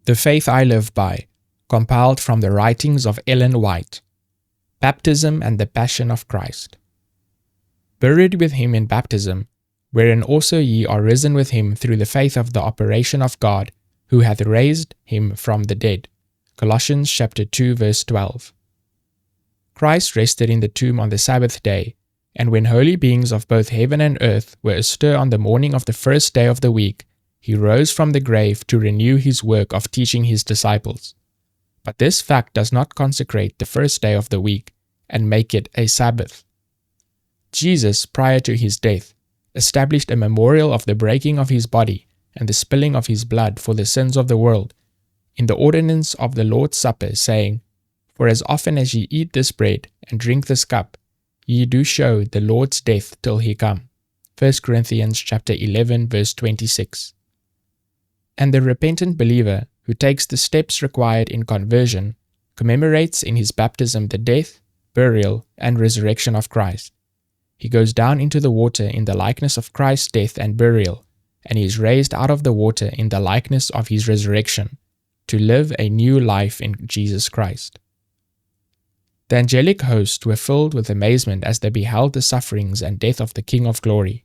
The Faith I Live By, compiled from the writings of Ellen White. Baptism and the Passion of Christ. Buried with him in baptism, wherein also ye are risen with him through the faith of the operation of God, who hath raised him from the dead. Colossians chapter 2, verse 12. Christ rested in the tomb on the Sabbath day, and when holy beings of both heaven and earth were astir on the morning of the first day of the week, he rose from the grave to renew his work of teaching his disciples. But this fact does not consecrate the first day of the week and make it a Sabbath. Jesus, prior to his death, established a memorial of the breaking of his body and the spilling of his blood for the sins of the world in the ordinance of the Lord's Supper, saying, For as often as ye eat this bread and drink this cup, ye do show the Lord's death till he come. 1 Corinthians chapter 11, verse 26. And the repentant believer who takes the steps required in conversion commemorates in his baptism the death, burial, and resurrection of Christ. He goes down into the water in the likeness of Christ's death and burial, and he is raised out of the water in the likeness of his resurrection, to live a new life in Jesus Christ. The angelic host were filled with amazement as they beheld the sufferings and death of the King of glory.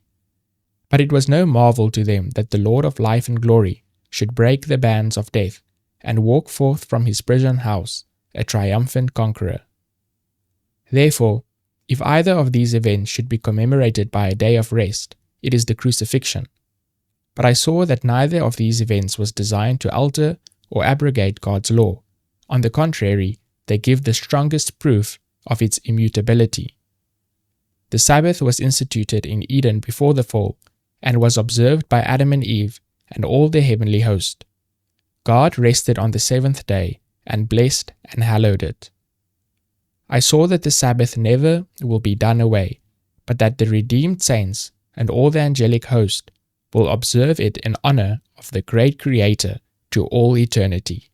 But it was no marvel to them that the Lord of life and glory should break the bands of death, and walk forth from his prison house, a triumphant conqueror. Therefore, if either of these events should be commemorated by a day of rest, it is the crucifixion. But I saw that neither of these events was designed to alter or abrogate God's law. On the contrary, they give the strongest proof of its immutability. The Sabbath was instituted in Eden before the fall, and was observed by Adam and Eve and all the heavenly host. God rested on the seventh day, and blessed and hallowed it. I saw that the Sabbath never will be done away, but that the redeemed saints and all the angelic host will observe it in honor of the great Creator to all eternity.